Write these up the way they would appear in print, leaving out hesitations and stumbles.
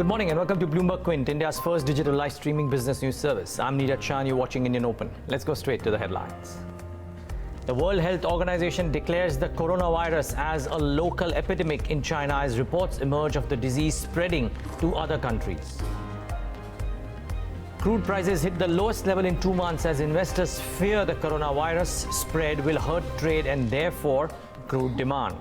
Good morning and welcome to BloombergQuint, India's first digital live streaming business news service. I'm Neeraj Shah and you're watching Indian Open. Let's go straight to the headlines. The World Health Organization declares the coronavirus as a local epidemic in China as reports emerge of the disease spreading to other countries. Crude prices hit the lowest level in 2 months as investors fear the coronavirus spread will hurt trade and therefore crude demand.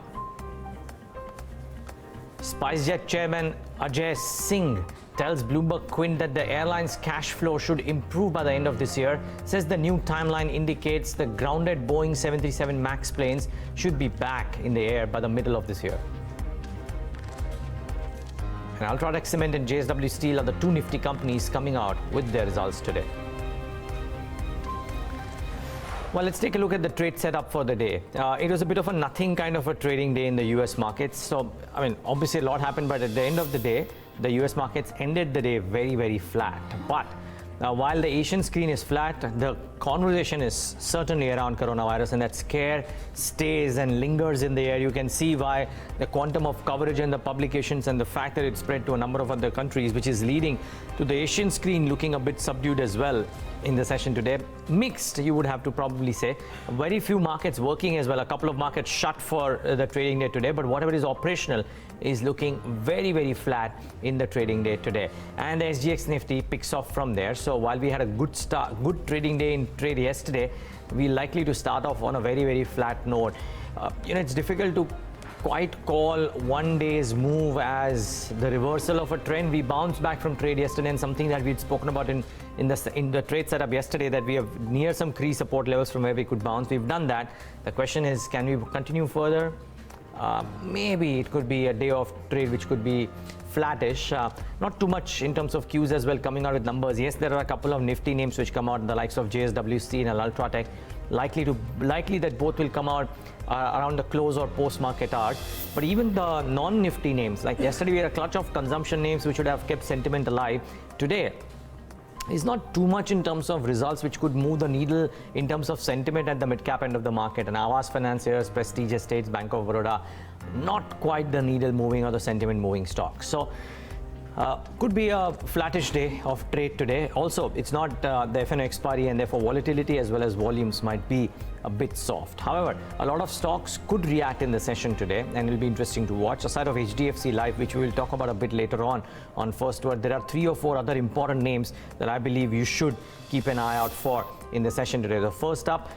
SpiceJet chairman Ajay Singh tells BloombergQuint that the airline's cash flow should improve by the end of this year, says the new timeline indicates the grounded Boeing 737 MAX planes should be back in the air by the middle of this year. And Ultratech Cement and JSW Steel are the two nifty companies coming out with their results today. Well, let's take a look at the trade setup for the day. It was a bit of a nothing kind of a trading day in the US markets. So, obviously a lot happened, but at the end of the day, the US markets ended the day very, very flat. But while the Asian screen is flat, the conversation is certainly around coronavirus, and that scare stays and lingers in the air. You can see why the quantum of coverage and the publications and the fact that it spread to a number of other countries, which is leading to the Asian screen looking a bit subdued as well in the session today. Mixed, you would have to probably say. Very few markets working as well. A couple of markets shut for the trading day today, but whatever is operational is looking very, very flat in the trading day today. And the SGX Nifty picks off from there. So while we had a good trading day in trade yesterday, we're likely to start off on a very, very flat note. It's difficult to quite call one day's move as the reversal of a trend. We bounced back from trade yesterday, and something that we'd spoken about in the trade setup yesterday, that we have near some key support levels from where we could bounce. We've done that. The question is, can we continue further? Maybe it could be a day of trade which could be flattish. Not too much in terms of Qs as well coming out with numbers. Yes, there are a couple of nifty names which come out, the likes of JSW Steel and Ultratech. Likely that both will come out around the close or post-market hours. But even the non-nifty names, like yesterday we had a clutch of consumption names which would have kept sentiment alive. Today is not too much in terms of results which could move the needle in terms of sentiment at the mid-cap end of the market. And Aavas Financiers, Prestige Estates, Bank of Baroda, not quite the needle moving or the sentiment moving stocks. So could be a flattish day of trade today. Also, it's not the FNO expiry, and therefore volatility as well as volumes might be a bit soft. However, a lot of stocks could react in the session today, and it'll be interesting to watch. Aside of HDFC Life, which we will talk about a bit later on First Word, there are 3 or 4 other important names that I believe you should keep an eye out for in the session today. The first up,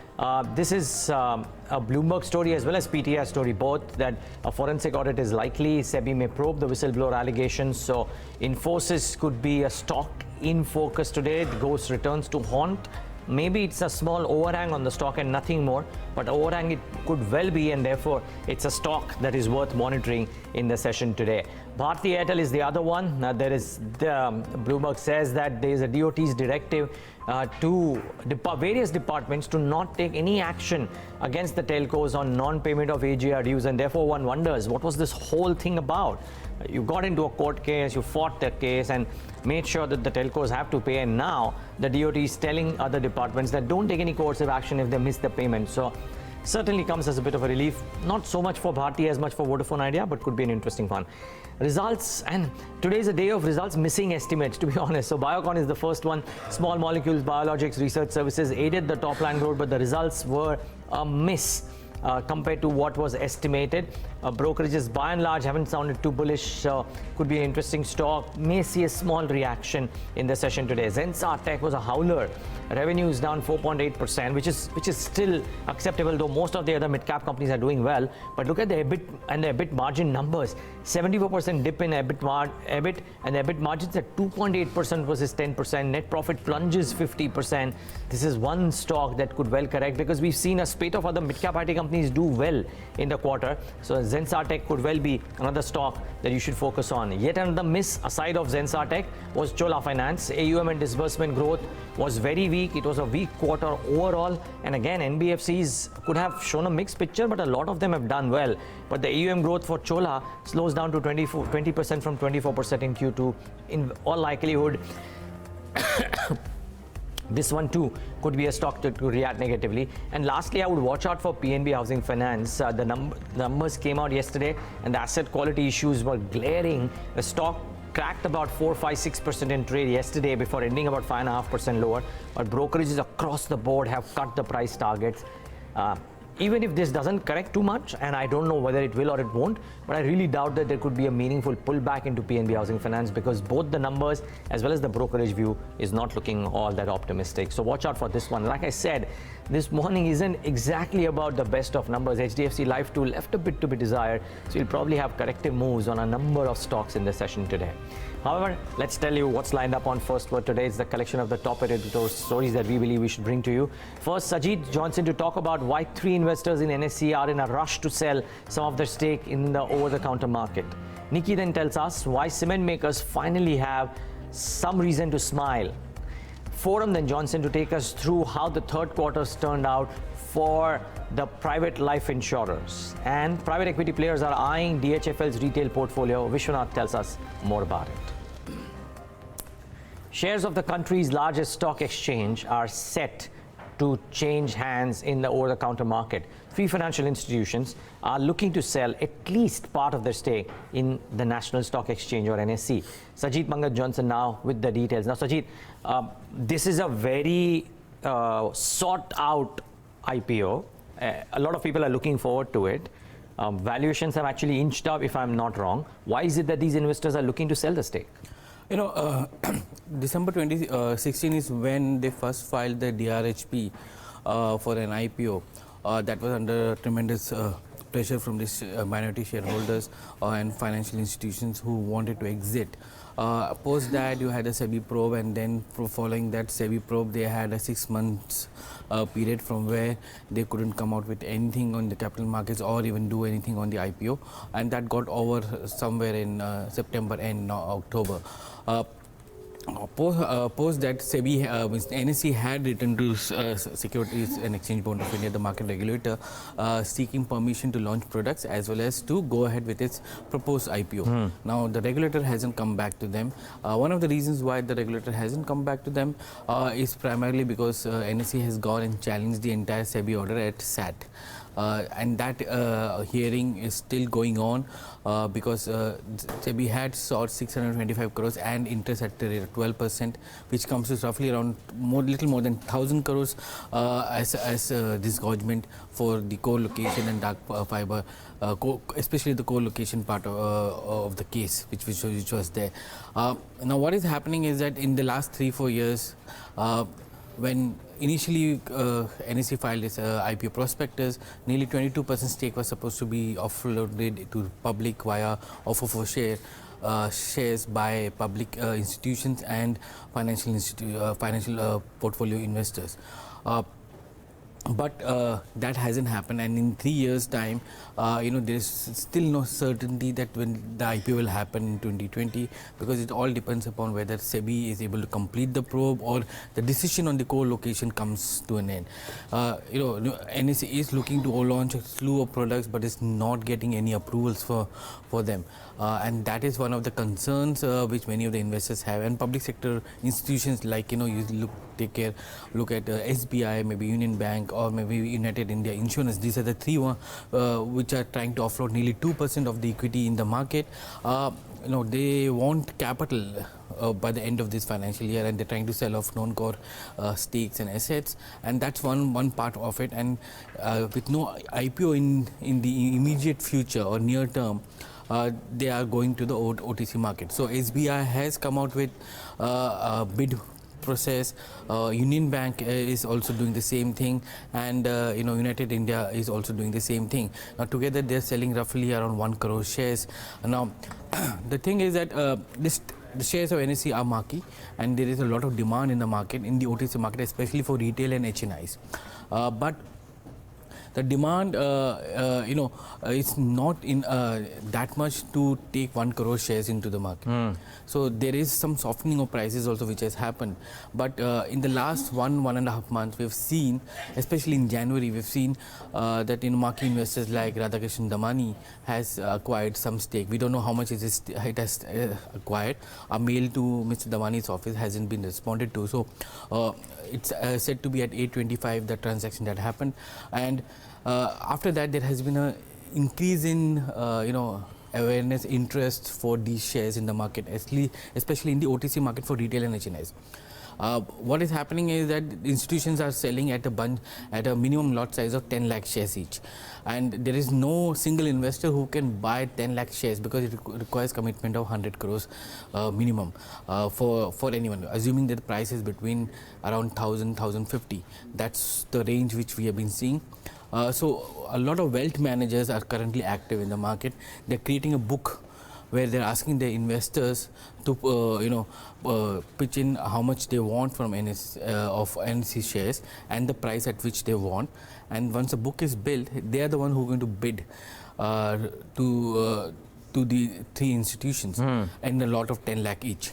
this is a Bloomberg story as well as PTI story, both, that a forensic audit is likely. SEBI may probe the whistleblower allegations. So Infosys could be a stock in focus today. The ghost returns to haunt. Maybe it's a small overhang on the stock and nothing more, but overhang it could well be, and therefore it's a stock that is worth monitoring in the session today. Bharti Airtel is the other one. Bloomberg says that there is a DOT's directive to various departments to not take any action against the telcos on non-payment of AGR dues, and therefore one wonders, what was this whole thing about? You got into a court case, you fought that case and made sure that the telcos have to pay, and now the DOT is telling other departments that don't take any coercive action if they miss the payment. So certainly comes as a bit of a relief, not so much for Bharti as much for Vodafone Idea, but could be an interesting one. Results, and today is a day of results missing estimates, to be honest. So Biocon is the first one. Small molecules, biologics, research services aided the top line growth, but the results were a miss compared to what was estimated. Brokerages by and large haven't sounded too bullish. Could be an interesting stock. May see a small reaction in the session today. Zensar Tech was a howler. Revenue is down 4.8%, which is still acceptable, though most of the other mid-cap companies are doing well. But look at the EBIT and the EBIT margin numbers. 74% dip in EBIT, and the EBIT margins at 2.8% versus 10%. Net profit plunges 50%. This is one stock that could well correct, because we've seen a spate of other mid-cap IT companies do well in the quarter. So Zensar Tech could well be another stock that you should focus on. Yet another miss aside of Zensar Tech was Chola Finance. AUM and disbursement growth was very weak. It was a weak quarter overall, and again NBFCs could have shown a mixed picture, but a lot of them have done well. But the AUM growth for Chola slows down to 20% from 24% in Q2. In all likelihood, this one too could be a stock to react negatively. And lastly, I would watch out for PNB Housing Finance. The numbers came out yesterday and the asset quality issues were glaring. The stock cracked about 4, 5, 6% in trade yesterday before ending about 5.5% lower. But brokerages across the board have cut the price targets. Even if this doesn't correct too much, and I don't know whether it will or it won't, but I really doubt that there could be a meaningful pullback into PNB Housing Finance, because both the numbers as well as the brokerage view is not looking all that optimistic. So watch out for this one. Like I said, this morning isn't exactly about the best of numbers. HDFC Life too left a bit to be desired, so you'll probably have corrective moves on a number of stocks in the session today. However, let's tell you what's lined up on First Word today. It's the collection of the top editorial stories that we believe we should bring to you. First, Sajid Johnson to talk about why 3 investors in NSE are in a rush to sell some of their stake in the over-the-counter market. Nikki then tells us why cement makers finally have some reason to smile. Forum then Johnson to take us through how the third quarter's turned out for the private life insurers. And private equity players are eyeing DHFL's retail portfolio. Vishwanath tells us more about it. Shares of the country's largest stock exchange are set to change hands in the over-the-counter market. 3 financial institutions are looking to sell at least part of their stake in the National Stock Exchange, or NSE. Sajid Mangat Johnson now with the details. Now, Sajid, this is a very sought-out IPO. A lot of people are looking forward to it. Valuations have actually inched up, if I'm not wrong. Why is it that these investors are looking to sell the stake? You know, December 2016 is when they first filed the DRHP for an IPO. That was under tremendous pressure from these minority shareholders and financial institutions who wanted to exit. Post that, you had a SEBI probe, and then following that SEBI probe, they had a 6 months period from where they couldn't come out with anything on the capital markets or even do anything on the IPO, and that got over somewhere in September and October. Post that, SEBI, NSE had written to Securities and Exchange Board of India, the market regulator, seeking permission to launch products as well as to go ahead with its proposed IPO. Now, the regulator hasn't come back to them. One of the reasons why the regulator hasn't come back to them is primarily because NSE has gone and challenged the entire SEBI order at SAT. And that hearing is still going on because SEBI had sought 625 crores and interest at the rate of 12%, which comes to roughly around little more than 1,000 crores as disgorgement for the co-location and dark fiber, especially the co-location part of the case, which was there. Now, what is happening is that in the last 3-4 years, when initially NSE filed its IPO prospectus, nearly 22% stake was supposed to be offloaded to public via offer for shares by public institutions and financial portfolio investors. But that hasn't happened, and in 3 years' time, there's still no certainty that when the IPO will happen in 2020, because it all depends upon whether SEBI is able to complete the probe or the decision on the co-location comes to an end. NSE is looking to launch a slew of products, but is not getting any approvals for them, and that is one of the concerns which many of the investors have. And public sector institutions like you look at SBI, maybe Union Bank, or maybe United India Insurance. These are the 3 which are trying to offload nearly 2% of the equity in the market. They want capital by the end of this financial year, and they're trying to sell off non-core stakes and assets, and that's one part of it. And with no IPO in the immediate future or near term, they are going to the OTC market. So SBI has come out with a bid process. Union Bank is also doing the same thing, and United India is also doing the same thing. Now together they're selling roughly around 1 crore shares. Now the thing is that the shares of NSE are marquee, and there is a lot of demand in the market, in the OTC market, especially for retail and HNIs. But the demand, is not in that much to take 1 crore shares into the market. So there is some softening of prices also which has happened. But in the last 1.5 months, we've seen, especially in January, we've seen that marquee investors like Radhakrishnan Damani has acquired some stake. We don't know how much it has acquired. A mail to Mr. Damani's office hasn't been responded to. So it's said to be at 825, the transaction that happened. And after that, there has been an increase in awareness, interest for these shares in the market, especially in the OTC market for retail and HNIs. What is happening is that institutions are selling at a minimum lot size of 10 lakh shares each, and there is no single investor who can buy 10 lakh shares because it requires commitment of 100 crores minimum for anyone, assuming that the price is between around 1,050. That's the range which we have been seeing. So a lot of wealth managers are currently active in the market. They're creating a book where they're asking their investors to pitch in how much they want from NSE shares and the price at which they want. And once a book is built, they are the one who are going to bid to the three institutions and a lot of 10 lakh each.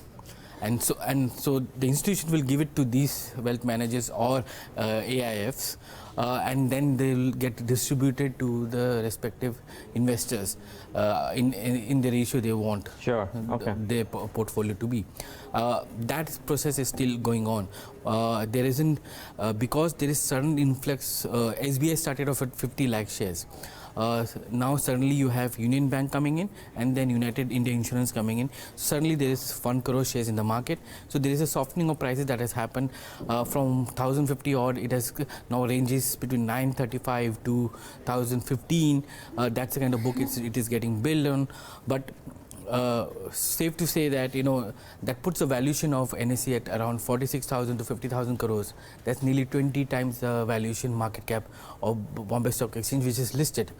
And so the institution will give it to these wealth managers or AIFs, and then they will get distributed to the respective investors in the ratio they want. Sure. Okay. Their portfolio to be. That process is still going on. There isn't because there is sudden influx. SBI started off at 50 lakh shares. Now suddenly you have Union Bank coming in and then United India Insurance coming in. Suddenly there is 1 crore shares in the market. So there is a softening of prices that has happened from 1,050 odd. It has now ranges between 935 to 1,015. That's the kind of book it is getting built on. But safe to say that that puts a valuation of NSE at around 46,000 to 50,000 crores. That's nearly 20 times the valuation market cap of Bombay Stock Exchange, which is listed.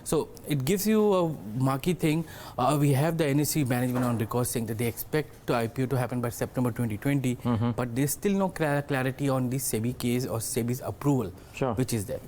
So it gives you a marquee thing. We have the NSE management on record saying that they expect the IPO to happen by September 2020, but there's still no clarity on the SEBI case or SEBI's approval, which is there.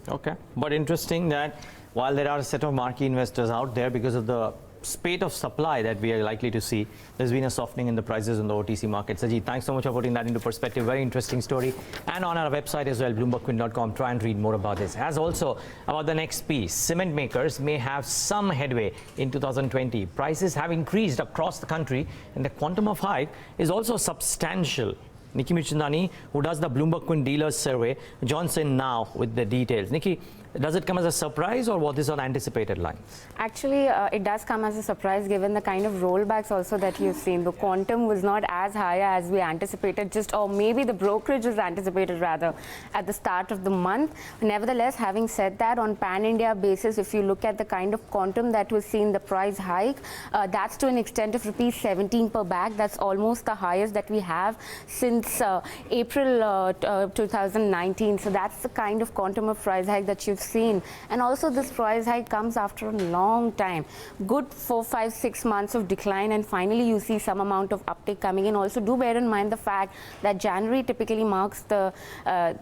Okay, but interesting that while there are a set of marquee investors out there, because of the spate of supply that we are likely to see, there's been a softening in the prices in the OTC market. Sajid, thanks so much for putting that into perspective. Very interesting story. And on our website as well, BloombergQuint.com, try and read more about this. As also about the next piece, cement makers may have some headway in 2020. Prices have increased across the country and the quantum of hike is also substantial. Nikki Michandani, who does the BloombergQuint Dealers Survey, joins in now with the details. Nikki, does it come as a surprise or was this on anticipated lines? Actually, it does come as a surprise given the kind of rollbacks also that you've seen. The quantum was not as high as we anticipated, or maybe the brokerage was anticipated rather at the start of the month. Nevertheless, having said that, on pan-India basis, if you look at the kind of quantum that was seen, the price hike, that's to an extent of rupees 17 per bag. That's almost the highest that we have since April 2019. So that's the kind of quantum of price hike that you've seen. And also this price hike comes after a long time, good 4, 5, 6 months of decline, and finally you see some amount of uptick coming in. Also do bear in mind the fact that January typically marks the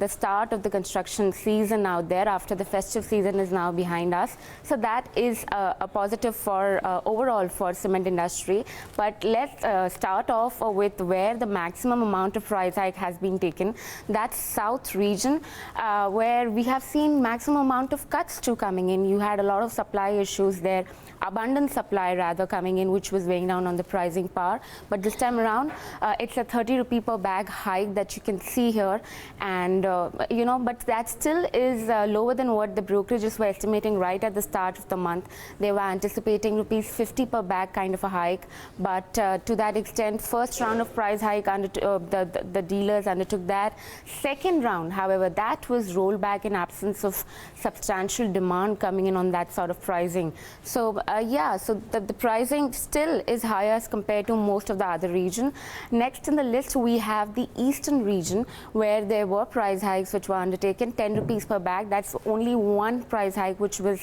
start of the construction season out there after the festive season is now behind us. So that is a positive for overall for cement industry. But let's start off with where the maximum amount of price hike has been taken. That's South region, where we have seen maximum amount of cuts too coming in. You had a lot of supply issues there, abundant supply rather coming in, which was weighing down on the pricing power. But this time around, it's a 30 rupee per bag hike that you can see here, and but that still is lower than what the brokerages were estimating right at the start of the month. They were anticipating rupees 50 per bag kind of a hike, but to that extent, first round of price hike the dealers undertook that. Second round, however, that was rolled back in absence of substantial demand coming in on that sort of pricing. So so the pricing still is higher as compared to most of the other region. Next in the list we have the eastern region, where there were price hikes which were undertaken, 10 rupees per bag. That's only one price hike which was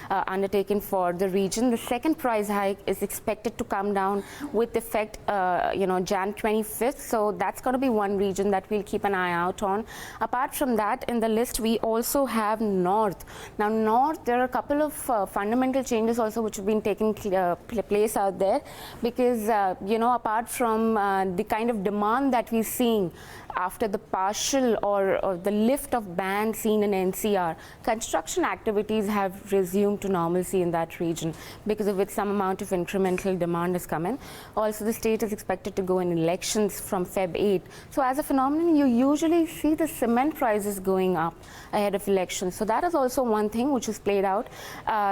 undertaken for the region. The second price hike is expected to come down with effect Jan 25th. So that's going to be one region that we'll keep an eye out on. Apart from that, in the list we also have North. Now North, there are a couple of fundamental changes also which have been taking place out there, because apart from the kind of demand that we're seeing after the partial or the lift of ban seen in NCR, construction activities have resumed to normalcy in that region, because of which some amount of incremental demand has come in. Also, the state is expected to go in elections from Feb 8. So as a phenomenon, you usually see the cement prices going up ahead of elections. So that is also one thing which is played out.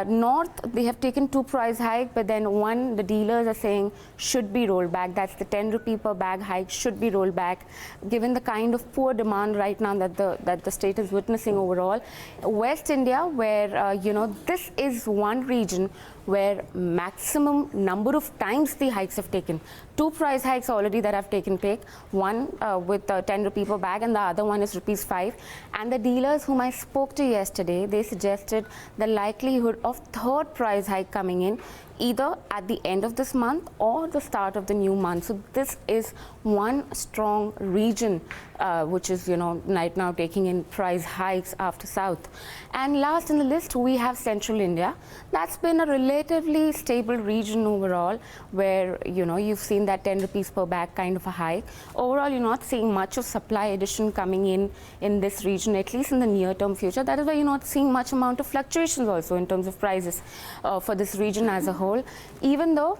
North, they have taken 2 price hike, but then one, the dealers are saying should be rolled back. That's the 10 rupee per bag hike should be rolled back, given the kind of poor demand right now that the state is witnessing overall. West India, where this is one region where maximum number of times the hikes have taken. 2 price hikes already that have taken place, one with 10 rupee per bag and the other one is ₹5. And the dealers whom I spoke to yesterday, they suggested the likelihood of 3rd price hike coming in either at the end of this month or the start of the new month. So this is one strong region which is right now taking in price hikes after South. And last in the list we have Central India. That's been a relatively stable region overall, where you've seen that 10 rupees per bag kind of a hike. Overall, you're not seeing much of supply addition coming in this region, at least in the near term future. That is why you're not seeing much amount of fluctuations also in terms of prices for this region as a whole. Even though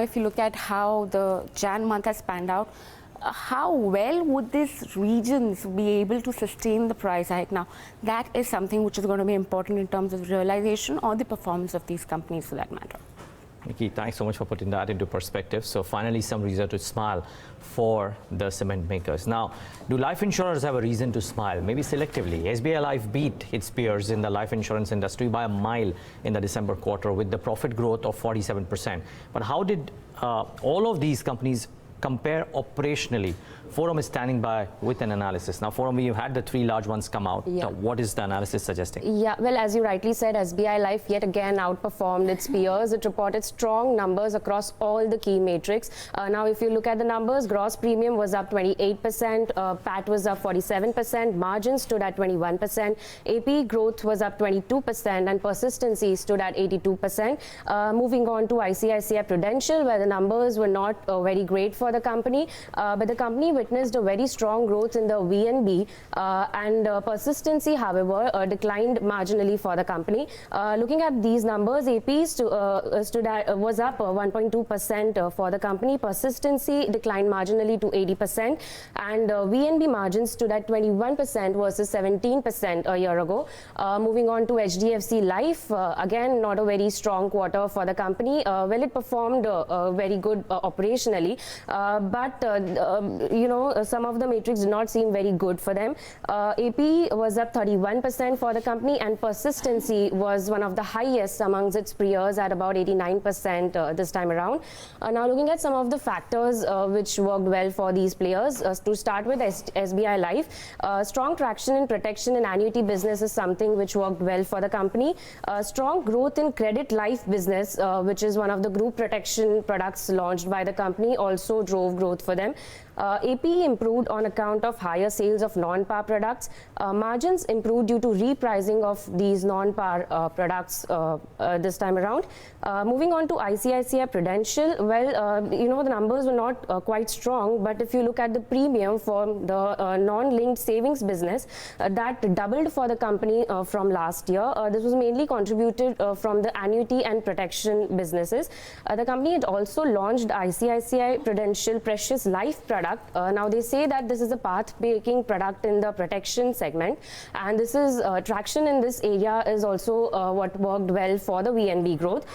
if you look at how the Jan month has panned out, how well would these regions be able to sustain the price hike? Now, that is something which is going to be important in terms of realization or the performance of these companies for that matter. Nikki, thanks so much for putting that into perspective. So finally, some reason to smile for the cement makers. Now, do life insurers have a reason to smile? Maybe selectively. SBI Life beat its peers in the life insurance industry by a mile in the December quarter with the profit growth of 47%. But how did all of these companies compare operationally? Forum is standing by with an analysis. Now, Forum, you've had the 3 large ones come out. Yeah. What is the analysis suggesting? Yeah, well, as you rightly said, SBI Life yet again outperformed its peers. It reported strong numbers across all the key metrics. Now, if you look at the numbers, gross premium was up 28%, PAT was up 47%, margins stood at 21%, AP growth was up 22%, and persistency stood at 82%. Moving on to ICICI Prudential, where the numbers were not very great for the company, but the company witnessed a very strong growth in the VNB and persistency, however, declined marginally for the company. Looking at these numbers, AP was up 1.2% for the company. Persistency declined marginally to 80%, and VNB margins stood at 21% versus 17% a year ago. Moving on to HDFC Life, again, not a very strong quarter for the company. Well, it performed very good operationally, but some of the metrics did not seem very good for them. AP was up 31% for the company, and persistency was one of the highest amongst its peers at about 89% this time around. Now, looking at some of the factors which worked well for these players, to start with SBI Life, strong traction in protection and annuity business is something which worked well for the company. Strong growth in credit life business, which is one of the group protection products launched by the company, also drove growth for them. AP improved on account of higher sales of non-par products. Margins improved due to repricing of these non-par products this time around. Moving on to ICICI Prudential, well, the numbers were not quite strong, but if you look at the premium for the non-linked savings business, that doubled for the company from last year. This was mainly contributed from the annuity and protection businesses. The company had also launched ICICI Prudential Precious Life product. Now, they say that this is a path-breaking product in the protection segment, and this is traction in this area is also what worked well for the VNB growth.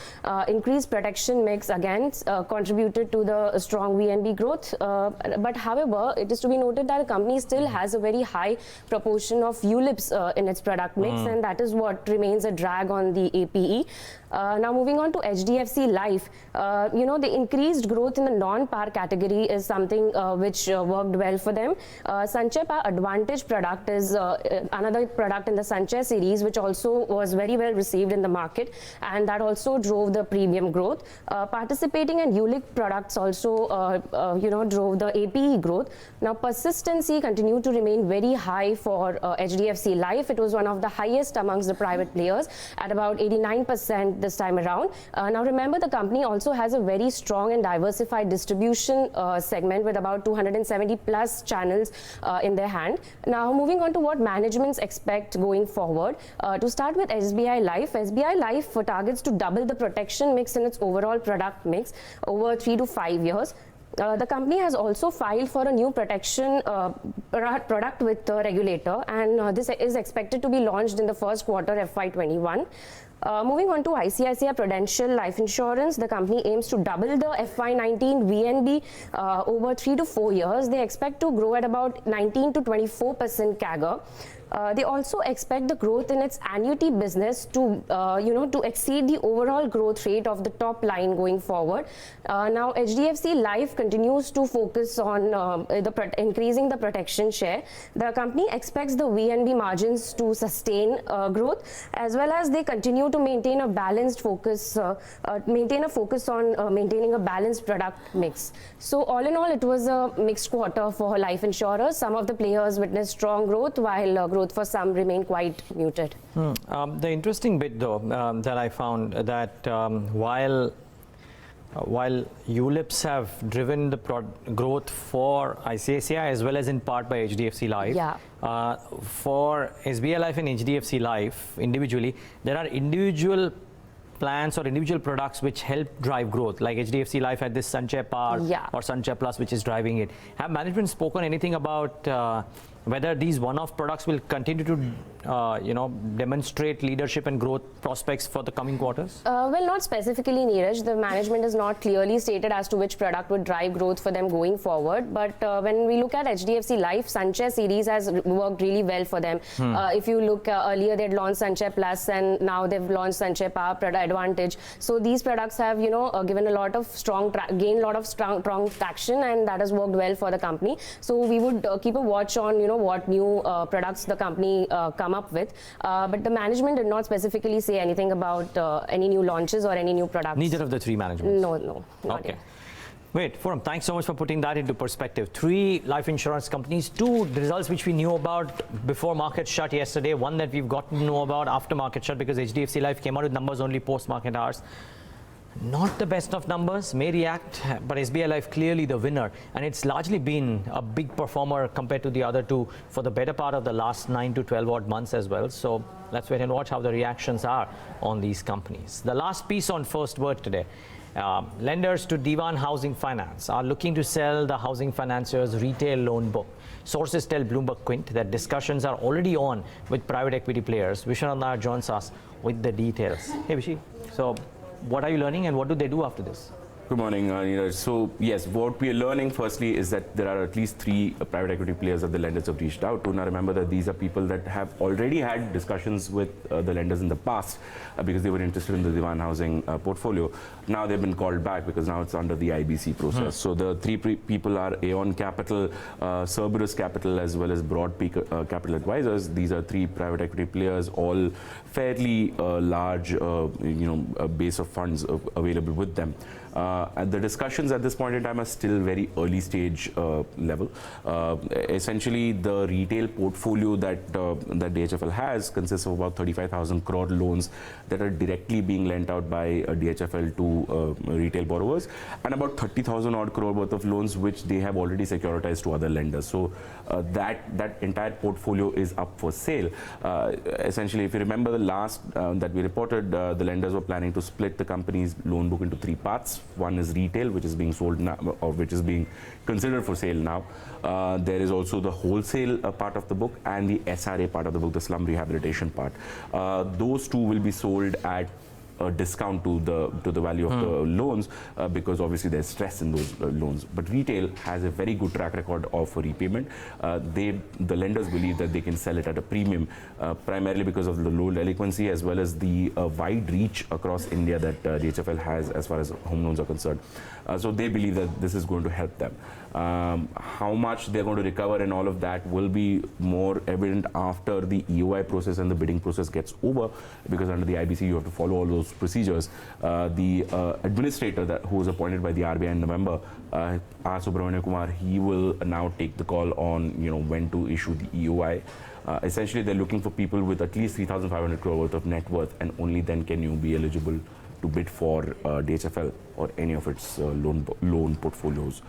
Increased protection mix again contributed to the strong VNB growth, but however, it is to be noted that the company still has a very high proportion of ULIPs in its product mix, and that is what remains a drag on the APE. Now, moving on to HDFC Life, the increased growth in the non-par category is something which worked well for them. Sanchay Par Advantage product is another product in the Sanchay series, which also was very well received in the market, and that also drove the premium growth. Participating and ULIP products also, drove the APE growth. Now, persistency continued to remain very high for HDFC Life. It was one of the highest amongst the private players at about 89% this time around. Now, remember, the company also has a very strong and diversified distribution segment with about 270 plus channels in their hand. Now, moving on to what managements expect going forward. To start with SBI Life targets to double the protection mix in its overall product mix over 3 to 5 years. The company has also filed for a new protection product with the regulator, and this is expected to be launched in the first quarter FY21. Moving on to ICICI Prudential Life Insurance, the company aims to double the FY19 VNB over 3 to 4 years. They expect to grow at about 19 to 24% CAGR. They also expect the growth in its annuity business to, to exceed the overall growth rate of the top line going forward. Now, HDFC Life continues to focus on increasing the protection share. The company expects the VNB margins to sustain growth, as well as they continue to maintain a balanced focus, on maintaining a balanced product mix. So, all in all, it was a mixed quarter for life insurers. Some of the players witnessed strong growth, while growth for some remain quite muted. The interesting bit, though, that I found that while ULIPs have driven the growth for ICICI as well as in part by HDFC Life, for SBI Life and HDFC Life individually, there are individual plans or individual products which help drive growth, like HDFC Life had this Sanchay Par or Sanchay Plus, which is driving it. Have management spoken anything about whether these one-off products will continue to demonstrate leadership and growth prospects for the coming quarters? Well, not specifically, Neeraj. The management is not clearly stated as to which product would drive growth for them going forward. But when we look at HDFC Life, Sanchay series has worked really well for them. If you look earlier, they'd launched Sanchay Plus, and now they've launched Sanchay Par Product Advantage. So these products have, given a lot of gained a lot of strong traction, and that has worked well for the company. So we would keep a watch on, what new products the company come up with. But the management did not specifically say anything about any new launches or any new products. Neither of the three managements? No, not okay. yet. Wait, Forum, thanks so much for putting that into perspective. 3 life insurance companies, 2 results which we knew about before market shut yesterday, one that we've gotten to know about after market shut because HDFC Life came out with numbers only post-market hours. Not the best of numbers, may react, but SBI Life clearly the winner, and it's largely been a big performer compared to the other 2 for the better part of the last 9 to 12 odd months as well. So let's wait and watch how the reactions are on these companies. The last piece on First Word today. Lenders to Diwan Housing Finance are looking to sell the housing financier's retail loan book. Sources tell BloombergQuint that discussions are already on with private equity players. Vishwanath Nair joins us with the details. Hey Vishi, so what are you learning and what do they do after this? Good morning, Neeraj. So yes, what we are learning firstly is that there are at least 3 private equity players that the lenders have reached out to. Now remember that these are people that have already had discussions with the lenders in the past because they were interested in the Diwan housing portfolio. Now they've been called back because now it's under the IBC process. So the 3 people are Aeon Capital, Cerberus Capital, as well as Broad Peak Capital Advisors. These are 3 private equity players, all fairly large, base of funds available with them. And the discussions at this point in time are still very early stage level. Essentially, the retail portfolio that DHFL has consists of about 35,000 crore loans that are directly being lent out by DHFL to retail borrowers, and about 30,000 odd crore worth of loans which they have already securitized to other lenders. So that entire portfolio is up for sale. Essentially, if you remember the last that we reported, the lenders were planning to split the company's loan book into 3 parts. One is retail, which is being sold now, or which is being considered for sale now. There is also the wholesale part of the book and the SRA part of the book, the slum rehabilitation part. Those 2 will be sold at a discount to the value of the loans because obviously there's stress in those loans. But retail has a very good track record of repayment. The lenders believe that they can sell it at a premium, primarily because of the low delinquency as well as the wide reach across India that DHFL has as far as home loans are concerned. So they believe that this is going to help them. How much they're going to recover and all of that will be more evident after the EOI process and the bidding process gets over, because under the IBC you have to follow all those procedures. The administrator who was appointed by the RBI in November, R. Subramanian Kumar, he will now take the call on when to issue the EOI. Essentially, they're looking for people with at least 3,500 crore worth of net worth, and only then can you be eligible to bid for DHFL or any of its loan portfolios.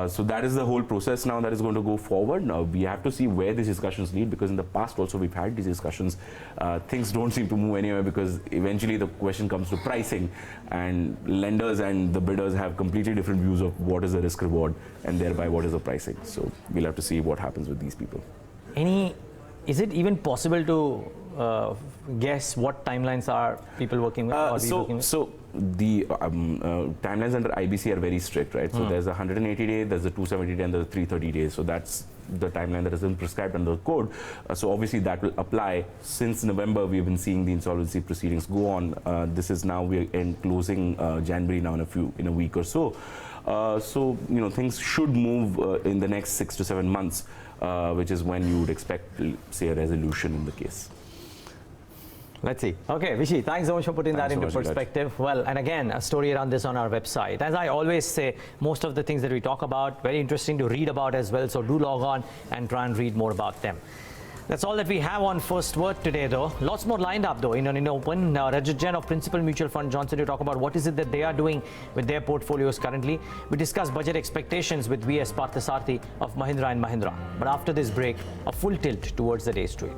So that is the whole process now that is going to go forward. Now we have to see where these discussions lead, because in the past also we've had these discussions. Things don't seem to move anywhere because eventually the question comes to pricing, and lenders and the bidders have completely different views of what is the risk reward and thereby what is the pricing. So we'll have to see what happens with these people. Is it even possible to guess what timelines are people working with? So the timelines under IBC are very strict, right? So there's a 180 day, there's a 270 day, and there's a 330 days. So that's the timeline that has been prescribed under the code. So obviously that will apply. Since November, we've been seeing the insolvency proceedings go on. This is now we're in closing January now in a week or so. So things should move in the next 6 to 7 months, which is when you would expect, say, a resolution in the case. Let's see. Okay, Vishy, thanks so much for putting that into perspective. Well, and again, a story around this on our website. As I always say, most of the things that we talk about, very interesting to read about as well. So do log on and try and read more about them. That's all that we have on First Word today, though. Lots more lined up, though, in open. Rajat Jain of Principal Mutual Fund Johnson to talk about what is it that they are doing with their portfolios currently. We discuss budget expectations with V.S. Parthasarathy of Mahindra & Mahindra. But after this break, a full tilt towards the day's trade.